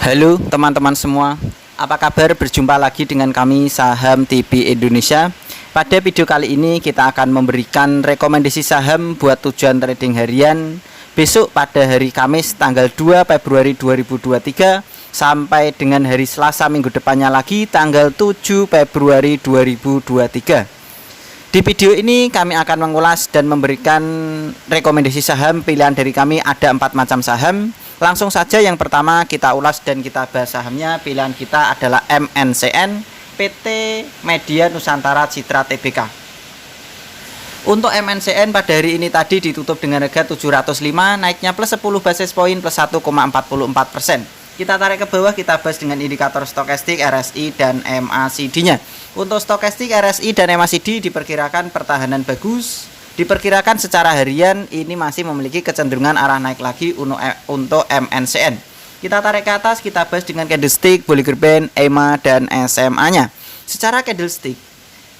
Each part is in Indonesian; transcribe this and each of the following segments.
Halo teman-teman semua, apa kabar? Berjumpa lagi dengan kami Saham TV Indonesia. Pada video kali ini kita akan memberikan rekomendasi saham buat tujuan trading harian besok pada hari Kamis tanggal 2 Februari 2023 sampai dengan hari Selasa minggu depannya lagi tanggal 7 Februari 2023. Di video ini kami akan mengulas dan memberikan rekomendasi saham pilihan dari kami. Ada 4 macam saham. Langsung saja yang pertama kita ulas dan kita bahas sahamnya. Pilihan kita adalah MNCN PT Media Nusantara Citra Tbk. Untuk MNCN pada hari ini tadi ditutup dengan harga 705, naiknya plus 10 basis poin plus 1,44%. Kita tarik ke bawah, kita bahas dengan indikator stokastik, RSI dan MACD-nya. Untuk stokastik, RSI dan MACD diperkirakan pertahanan bagus. Diperkirakan secara harian ini masih memiliki kecenderungan arah naik lagi untuk MNCN. Kita tarik ke atas, kita bahas dengan candlestick, Bollinger Band, EMA dan SMA-nya. Secara candlestick,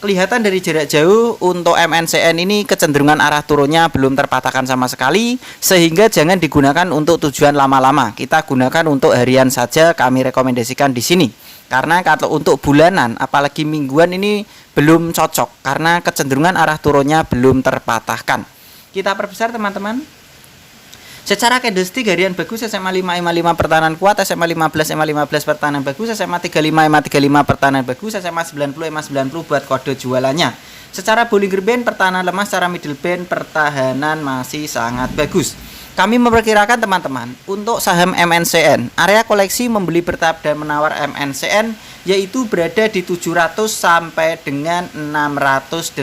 kelihatan dari jarak jauh untuk MNCN ini kecenderungan arah turunnya belum terpatahkan sama sekali, sehingga jangan digunakan untuk tujuan lama-lama. Kita gunakan untuk harian saja, kami rekomendasikan di sini. Karena kalau untuk bulanan apalagi mingguan ini belum cocok karena kecenderungan arah turunnya belum terpatahkan. Kita perbesar teman-teman. Secara candlestick harian bagus, SMA 5 EMA 5 pertahanan kuat, SMA 15 EMA 15 pertahanan bagus, SMA 35 EMA 35 pertahanan bagus, SMA 90 EMA 90 buat kode jualannya. Secara Bollinger Band pertahanan lemah, secara middle band pertahanan masih sangat bagus. Kami memperkirakan teman-teman untuk saham MNCN area koleksi membeli bertahap dan menawar MNCN yaitu berada di 700 sampai dengan 680.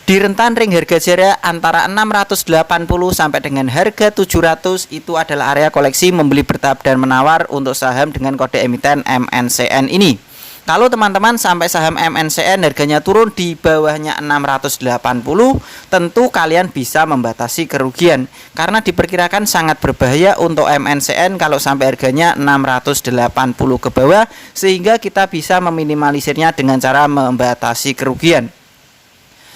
Di rentan ring harga jarak antara 680 sampai dengan harga 700 itu adalah area koleksi membeli bertahap dan menawar untuk saham dengan kode emiten MNCN ini. Kalau teman-teman sampai saham MNCN harganya turun di bawahnya 680, tentu kalian bisa membatasi kerugian karena diperkirakan sangat berbahaya untuk MNCN kalau sampai harganya 680 ke bawah, sehingga kita bisa meminimalisirnya dengan cara membatasi kerugian.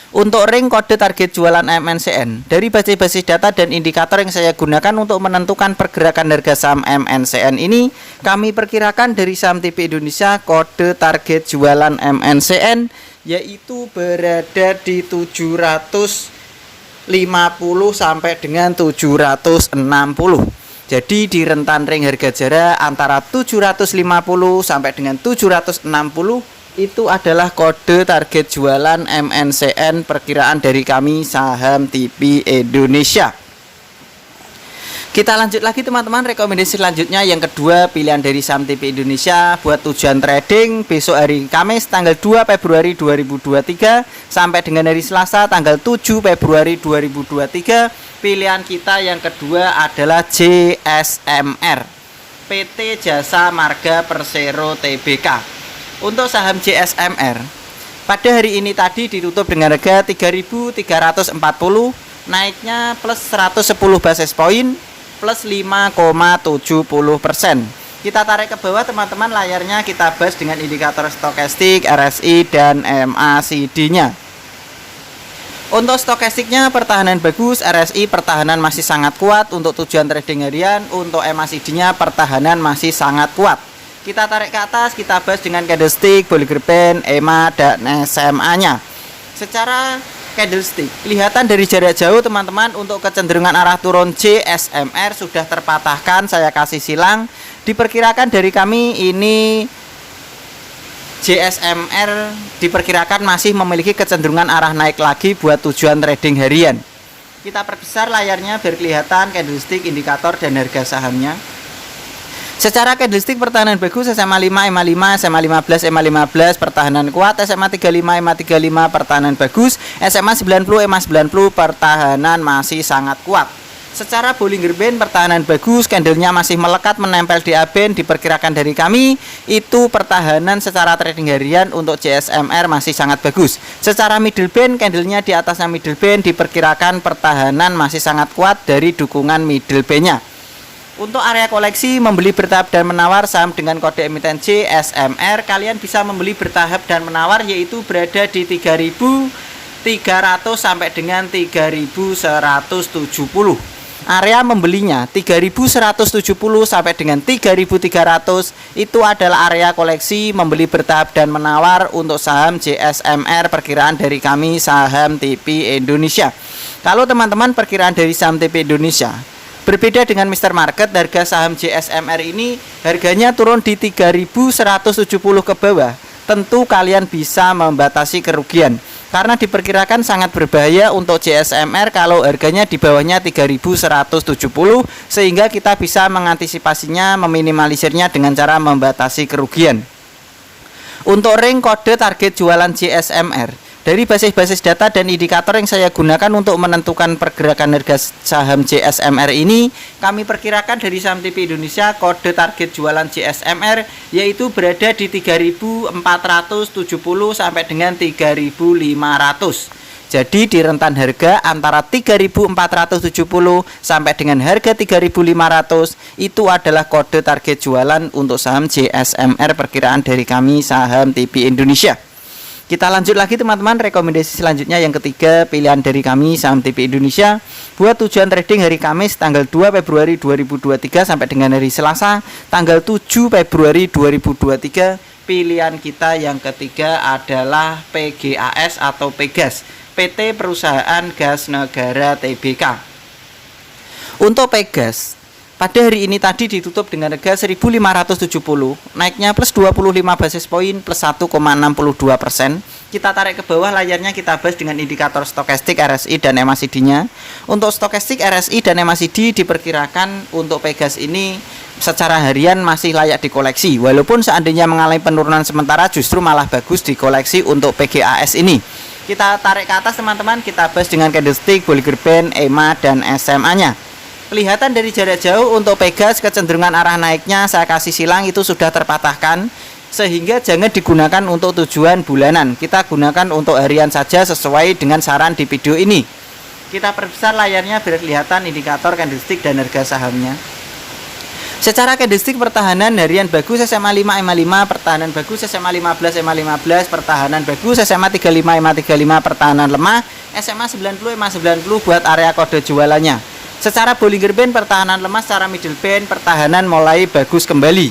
Untuk ring kode target jualan MNCN dari basis data dan indikator yang saya gunakan untuk menentukan pergerakan harga saham MNCN ini, kami perkirakan dari Saham TV Indonesia kode target jualan MNCN yaitu berada di 750 sampai dengan 760. Jadi di rentan ring harga jarak antara 750 sampai dengan 760 itu adalah kode target jualan MNCN perkiraan dari kami Saham TV Indonesia. Kita lanjut lagi teman-teman, rekomendasi selanjutnya yang kedua pilihan dari Saham TV Indonesia buat tujuan trading besok hari Kamis tanggal 2 Februari 2023 sampai dengan hari Selasa tanggal 7 Februari 2023. Pilihan kita yang kedua adalah JSMR PT Jasa Marga Persero Tbk. Untuk saham JSMR pada hari ini tadi ditutup dengan harga 3.340, naiknya plus 110 basis poin plus 5,70%. Kita tarik ke bawah teman-teman, layarnya kita bahas dengan indikator stokastik, RSI dan MACD-nya. Untuk stokastiknya pertahanan bagus, RSI pertahanan masih sangat kuat untuk tujuan trading harian, untuk MACD-nya pertahanan masih sangat kuat. Kita tarik ke atas, kita bahas dengan candlestick, Bollinger Band, EMA dan SMA-nya. Secara candlestick kelihatan dari jarak jauh teman-teman untuk kecenderungan arah turun JSMR sudah terpatahkan, saya kasih silang. Diperkirakan dari kami ini JSMR diperkirakan masih memiliki kecenderungan arah naik lagi buat tujuan trading harian. Kita perbesar layarnya biar kelihatan candlestick, indikator dan harga sahamnya. Secara candlestick pertahanan bagus, SMA 5 EMA 5, SMA 15 EMA 15 pertahanan kuat, SMA 35 EMA 35 pertahanan bagus, SMA 90 EMA 90 pertahanan masih sangat kuat. Secara Bollinger Band pertahanan bagus, candlenya masih melekat menempel di A-band. Diperkirakan dari kami itu pertahanan secara trading harian untuk JSMR masih sangat bagus. Secara middle band, candlenya di atasnya middle band, diperkirakan pertahanan masih sangat kuat dari dukungan middle bandnya. Untuk area koleksi membeli bertahap dan menawar saham dengan kode emiten JSMR, kalian bisa membeli bertahap dan menawar yaitu berada di 3.300 sampai dengan 3.170. area membelinya 3.170 sampai dengan 3.300 itu adalah area koleksi membeli bertahap dan menawar untuk saham JSMR perkiraan dari kami saham TP Indonesia. Kalau teman-teman perkiraan dari saham TP Indonesia berbeda dengan Mr. Market, harga saham JSMR ini harganya turun di 3.170 ke bawah. Tentu kalian bisa membatasi kerugian karena diperkirakan sangat berbahaya untuk JSMR kalau harganya di bawahnya 3.170, sehingga kita bisa mengantisipasinya, meminimalisirnya dengan cara membatasi kerugian. Untuk ring kode target jualan JSMR dari basis-basis data dan indikator yang saya gunakan untuk menentukan pergerakan harga saham JSMR ini, kami perkirakan dari saham TP Indonesia kode target jualan JSMR yaitu berada di 3.470 sampai dengan 3.500. Jadi di rentan harga antara 3.470 sampai dengan harga 3.500 itu adalah kode target jualan untuk saham JSMR perkiraan dari kami saham TP Indonesia. Kita lanjut lagi teman-teman, rekomendasi selanjutnya yang ketiga pilihan dari kami saham TP Indonesia buat tujuan trading hari Kamis tanggal 2 Februari 2023 sampai dengan hari Selasa tanggal 7 Februari 2023. Pilihan kita yang ketiga adalah PGAS atau Pegas, PT Perusahaan Gas Negara Tbk. Untuk Pegas pada hari ini tadi ditutup dengan harga 1.570, naiknya plus 25 basis poin plus 1,62%. Kita tarik ke bawah layarnya, kita bahas dengan indikator stokastik RSI dan MACD-nya. Untuk stokastik RSI dan MACD diperkirakan untuk Pegas ini secara harian masih layak dikoleksi. Walaupun seandainya mengalami penurunan sementara justru malah bagus dikoleksi untuk PGAS ini. Kita tarik ke atas teman-teman, kita bahas dengan candlestick, Bollinger Band, EMA dan SMA-nya. Kelihatan dari jarak jauh untuk Pegas kecenderungan arah naiknya saya kasih silang itu sudah terpatahkan, sehingga jangan digunakan untuk tujuan bulanan. Kita gunakan untuk harian saja sesuai dengan saran di video ini. Kita perbesar layarnya biar kelihatan indikator candlestick dan harga sahamnya. Secara candlestick pertahanan harian bagus SMA 5 MA5, pertahanan bagus SMA 15 MA15, pertahanan bagus SMA 35 MA35, pertahanan lemah SMA 90 MA90 buat area kode jualannya. Secara Bollinger Band pertahanan lemah, secara middle band pertahanan mulai bagus kembali.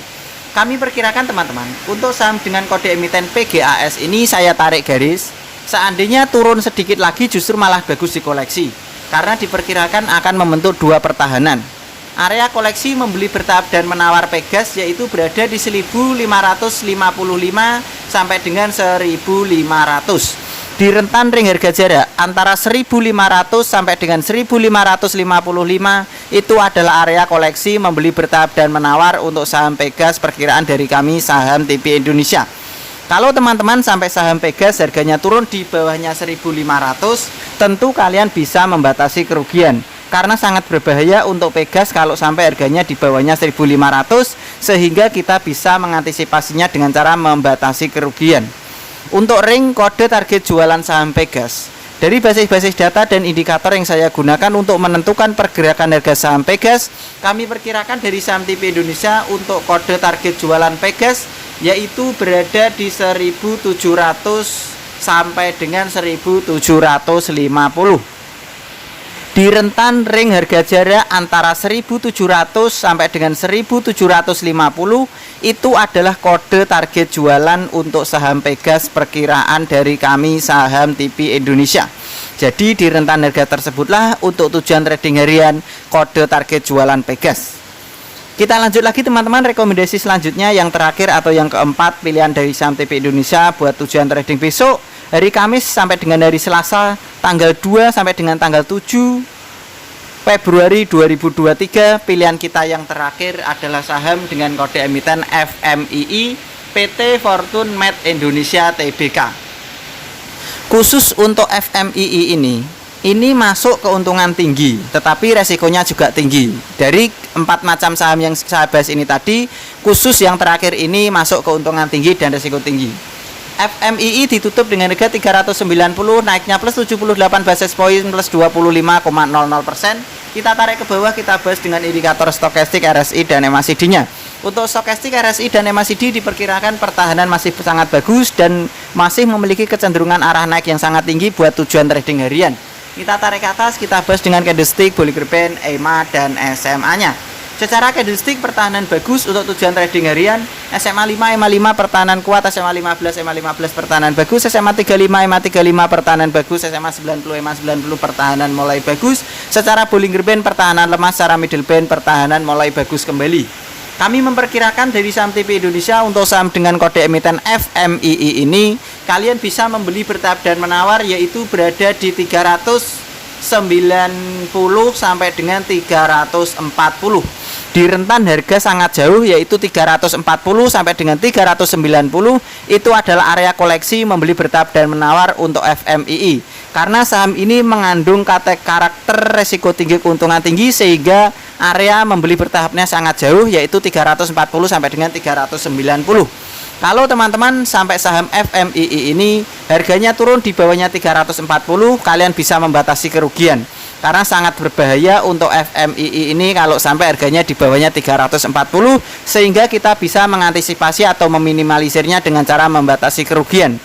Kami perkirakan teman-teman untuk saham dengan kode emiten PGAS ini saya tarik garis, seandainya turun sedikit lagi justru malah bagus dikoleksi karena diperkirakan akan membentuk dua pertahanan. Area koleksi membeli bertahap dan menawar Pegas yaitu berada di 1.555 sampai dengan 1.500. Di rentan ring harga jarak antara 1.500 sampai dengan 1.555 itu adalah area koleksi membeli bertahap dan menawar untuk saham Pegas perkiraan dari kami saham TP Indonesia. Kalau teman-teman sampai saham Pegas harganya turun di bawahnya 1.500, tentu kalian bisa membatasi kerugian karena sangat berbahaya untuk Pegas kalau sampai harganya di bawahnya 1.500, sehingga kita bisa mengantisipasinya dengan cara membatasi kerugian. Untuk ring kode target jualan saham Pegas dari basis-basis data dan indikator yang saya gunakan untuk menentukan pergerakan harga saham Pegas, kami perkirakan dari saham TP Indonesia untuk kode target jualan Pegas yaitu berada di 1.700 sampai dengan 1.750. Di rentan ring harga jarak antara 1.700 sampai dengan 1.750 itu adalah kode target jualan untuk saham Pegas perkiraan dari kami saham TP Indonesia. Jadi di rentan harga tersebutlah untuk tujuan trading harian kode target jualan Pegas. Kita lanjut lagi teman-teman, rekomendasi selanjutnya yang terakhir atau yang keempat pilihan dari saham TP Indonesia buat tujuan trading besok hari Kamis sampai dengan hari Selasa tanggal 2 sampai dengan tanggal 7 Februari 2023. Pilihan kita yang terakhir adalah saham dengan kode emiten FMII PT Fortune Med Indonesia Tbk. Khusus untuk FMII ini masuk keuntungan tinggi tetapi resikonya juga tinggi. Dari 4 macam saham yang saya bahas ini tadi, khusus yang terakhir ini masuk keuntungan tinggi dan resiko tinggi. FMII ditutup dengan harga 390, naiknya plus 78 basis point plus 25,00%. Kita tarik ke bawah, kita bahas dengan indikator stokastik RSI dan MACD-nya. Untuk stokastik RSI dan MACD diperkirakan pertahanan masih sangat bagus dan masih memiliki kecenderungan arah naik yang sangat tinggi buat tujuan trading harian. Kita tarik ke atas, kita bahas dengan candlestick, Bollinger Band, EMA, dan SMA-nya. Secara candlestick pertahanan bagus untuk tujuan trading harian. SMA 5, EMA 5 pertahanan kuat, SMA 15, EMA 15 pertahanan bagus, SMA 35, EMA 35 pertahanan bagus, SMA 90, EMA 90 pertahanan mulai bagus. Secara Bollinger Band pertahanan lemah, secara middle band pertahanan mulai bagus kembali. Kami memperkirakan dari saham TP Indonesia untuk saham dengan kode emiten FMII ini kalian bisa membeli bertahap dan menawar, yaitu berada di 390 sampai dengan 340. Di rentan harga sangat jauh, yaitu 340 sampai dengan 390. Itu adalah area koleksi membeli bertahap dan menawar untuk FMII. Karena saham ini mengandung karakter resiko tinggi keuntungan tinggi, sehingga area membeli bertahapnya sangat jauh, yaitu 340 sampai dengan 390. Kalau teman-teman sampai saham FMII ini harganya turun di bawahnya 340, kalian bisa membatasi kerugian. Karena sangat berbahaya untuk FMII ini kalau sampai harganya di bawahnya 340, sehingga kita bisa mengantisipasi atau meminimalisirnya dengan cara membatasi kerugian.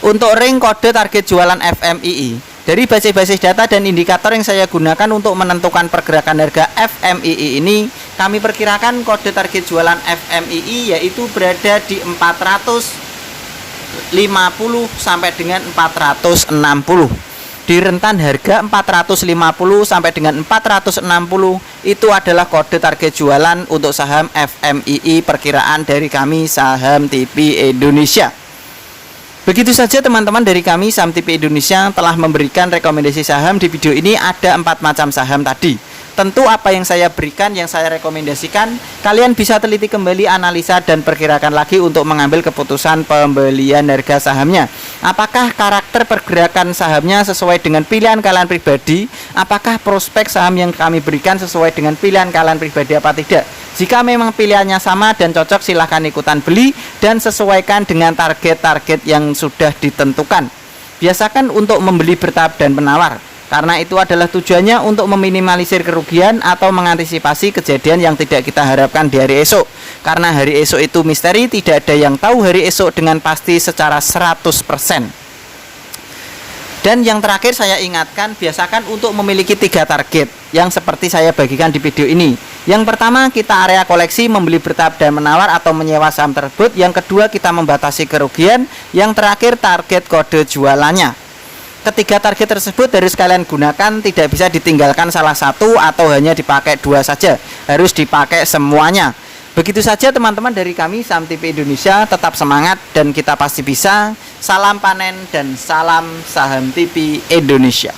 Untuk ring kode target jualan FMII, dari basis-basis data dan indikator yang saya gunakan untuk menentukan pergerakan harga FMII ini, kami perkirakan kode target jualan FMII yaitu berada di 450 sampai dengan 460. Di rentan harga 450 sampai dengan 460 itu adalah kode target jualan untuk saham FMII perkiraan dari kami saham TP Indonesia. Begitu saja teman-teman dari kami saham TP Indonesia telah memberikan rekomendasi saham. Di video ini ada 4 macam saham tadi. Tentu apa yang saya berikan, yang saya rekomendasikan, kalian bisa teliti kembali, analisa dan perkirakan lagi untuk mengambil keputusan pembelian harga sahamnya. Apakah karakter pergerakan sahamnya sesuai dengan pilihan kalian pribadi? Apakah prospek saham yang kami berikan sesuai dengan pilihan kalian pribadi apa tidak? Jika memang pilihannya sama dan cocok, silahkan ikutan beli dan sesuaikan dengan target-target yang sudah ditentukan. Biasakan untuk membeli bertahap dan menawar, karena itu adalah tujuannya untuk meminimalisir kerugian atau mengantisipasi kejadian yang tidak kita harapkan di hari esok. Karena hari esok itu misteri, tidak ada yang tahu hari esok dengan pasti secara 100%. Dan yang terakhir saya ingatkan, biasakan untuk memiliki 3 target yang seperti saya bagikan di video ini. Yang pertama, kita area koleksi membeli bertahap dan menawar atau menyewa saham tersebut. Yang kedua, kita membatasi kerugian. Yang terakhir, target kode jualannya. Ketiga target tersebut harus kalian gunakan, tidak bisa ditinggalkan salah satu atau hanya dipakai 2 saja. Harus dipakai semuanya. Begitu saja teman-teman dari kami saham TP Indonesia, tetap semangat dan kita pasti bisa. Salam panen dan salam saham TP Indonesia.